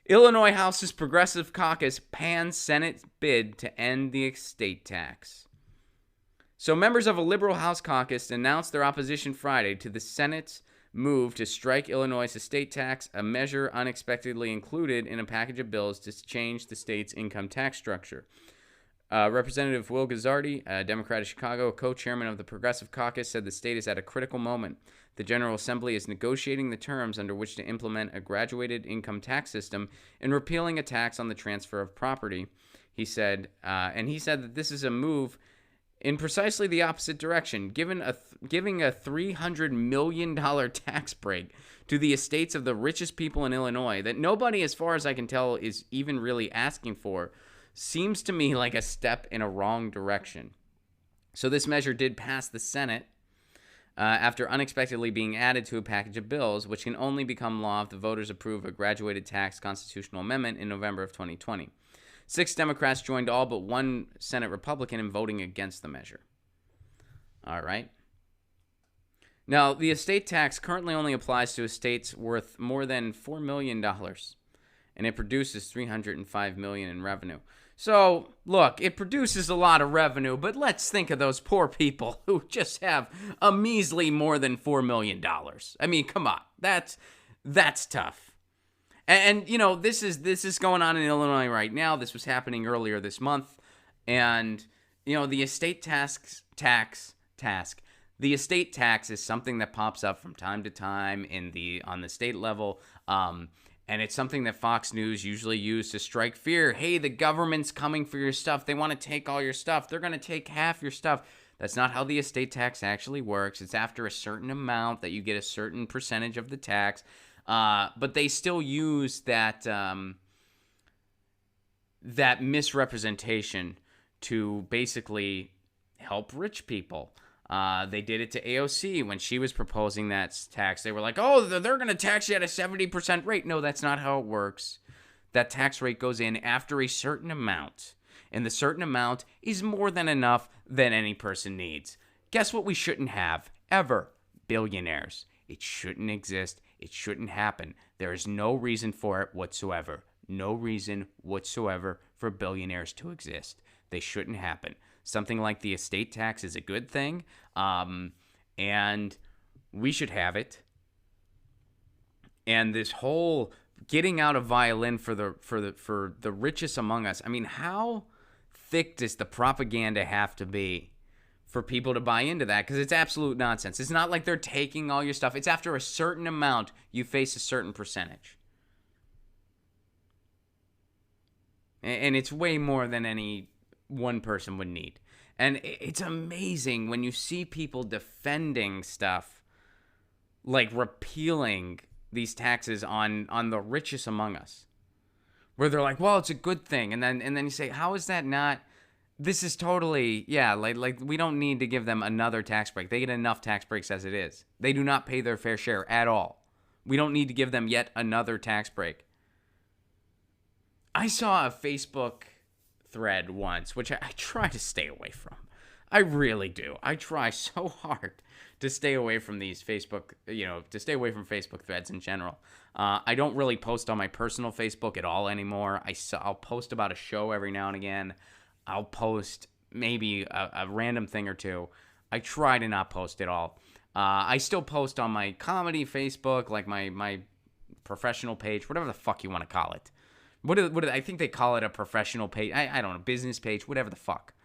Illinois House's Progressive Caucus pans Senate bid to end the estate tax. So members of a liberal House caucus announced their opposition Friday to the Senate's move to strike Illinois' estate tax, a measure unexpectedly included in a package of bills to change the state's income tax structure. Representative Will Guzzardi, a Democrat of Chicago, co-chairman of the Progressive Caucus, said the state is at a critical moment. The General Assembly is negotiating the terms under which to implement a graduated income tax system and repealing a tax on the transfer of property, he said. And he said that this is a move in precisely the opposite direction, giving a $300 million tax break to the estates of the richest people in Illinois that nobody, as far as I can tell, is even really asking for, seems to me like a step in a wrong direction. So this measure did pass the Senate after unexpectedly being added to a package of bills, which can only become law if the voters approve a graduated tax constitutional amendment in November of 2020. 6 Democrats joined all but 1 Senate Republican in voting against the measure. All right. Now, the estate tax currently only applies to estates worth more than $4 million, and it produces $305 million in revenue. So, look, it produces a lot of revenue, but let's think of those poor people who just have a measly more than $4 million. I mean, come on. That's tough. And you know, this is going on in Illinois right now. This was happening earlier this month. And, you know, the estate the estate tax is something that pops up from time to time on the state level. And it's something that Fox News usually used to strike fear. Hey, the government's coming for your stuff. They want to take all your stuff. They're going to take half your stuff. That's not how the estate tax actually works. It's after a certain amount that you get a certain percentage of the tax. But they still use that misrepresentation to basically help rich people. They did it to AOC when she was proposing that tax. They were like, oh, they're going to tax you at a 70% rate. No, that's not how it works. That tax rate goes in after a certain amount. And the certain amount is more than enough that any person needs. Guess what we shouldn't have, ever? Billionaires. It shouldn't exist. It shouldn't happen. There is no reason for it whatsoever. No reason whatsoever for billionaires to exist. They shouldn't happen. Something like the estate tax is a good thing, and we should have it. And this whole getting out a violin for the richest among us. I mean, how thick does the propaganda have to be for people to buy into that? Because it's absolute nonsense. It's not like they're taking all your stuff. It's after a certain amount, you face a certain percentage. And it's way more than any one person would need. And it's amazing when you see people defending stuff like repealing these taxes on the richest among us, where they're like, well, it's a good thing. And then you say, how is that not? This is totally, like we don't need to give them another tax break. They get enough tax breaks as it is. They do not pay their fair share at all. We don't need to give them yet another tax break. I saw a Facebook thread once, which I try to stay away from. I really do. I try so hard to stay away from these Facebook, to stay away from Facebook threads in general. I don't really post on my personal Facebook at all anymore. I'll post about a show every now and again. I'll post maybe a random thing or two. I try to not post at all. I still post on my comedy Facebook, like my professional page, whatever the fuck you want to call it. What I think they call it a professional page. I don't know, business page, whatever the fuck.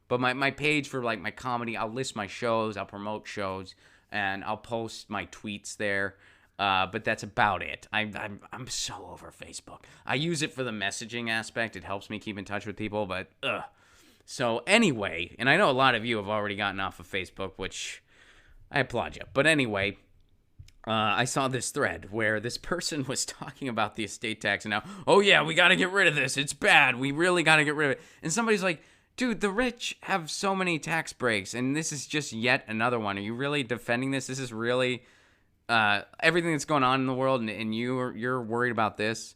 But my page for like my comedy, I'll list my shows, I'll promote shows, and I'll post my tweets there. But that's about it. I'm so over Facebook. I use it for the messaging aspect. It helps me keep in touch with people, but So anyway, and I know a lot of you have already gotten off of Facebook, which I applaud you. But anyway, I saw this thread where this person was talking about the estate tax and now, oh yeah, we got to get rid of this. It's bad. We really got to get rid of it. And somebody's like, dude, the rich have so many tax breaks, and this is just yet another one. Are you really defending this? This is really everything that's going on in the world, and you're worried about this?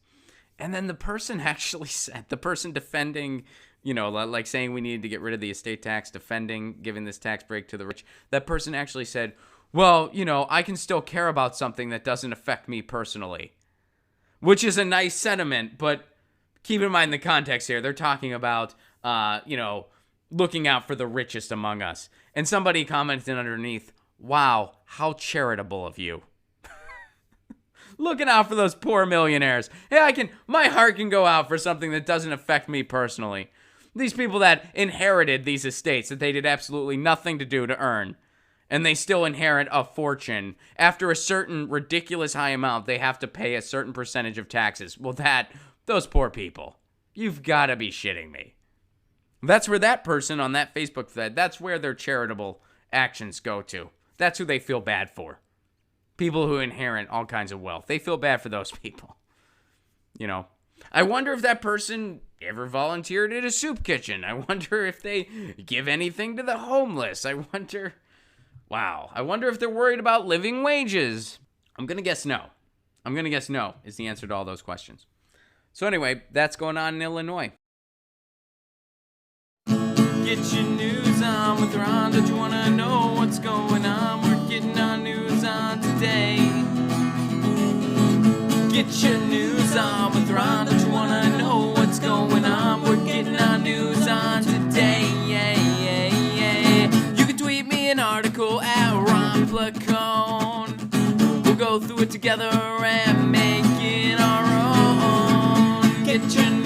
And then the person actually said, the person defending, like saying we needed to get rid of the estate tax, defending giving this tax break to the rich, that person actually said, well, I can still care about something that doesn't affect me personally. which is a nice sentiment, but keep in mind the context here. They're talking about, looking out for the richest among us. And somebody commented underneath, wow, how charitable of you. Looking out for those poor millionaires. Hey, my heart can go out for something that doesn't affect me personally. These people that inherited these estates that they did absolutely nothing to do to earn, and they still inherit a fortune. After a certain ridiculous high amount, they have to pay a certain percentage of taxes. Well, those poor people. You've got to be shitting me. That's where that person on that Facebook thread, that's where their charitable actions go to. That's who they feel bad for. People who inherit all kinds of wealth. They feel bad for those people. I wonder if that person ever volunteered at a soup kitchen. I wonder if they give anything to the homeless. I wonder if they're worried about living wages. I'm going to guess no. Is the answer to all those questions. So anyway, that's going on in Illinois. Get your news on with Ron. Don't you want to know what's going on? We're getting our news on today. Get your news on with Ron. Don't you want to know what's going on? We're getting our news on today. You can tweet me an article at Ron Placone. We'll go through it together and make it our own. Get your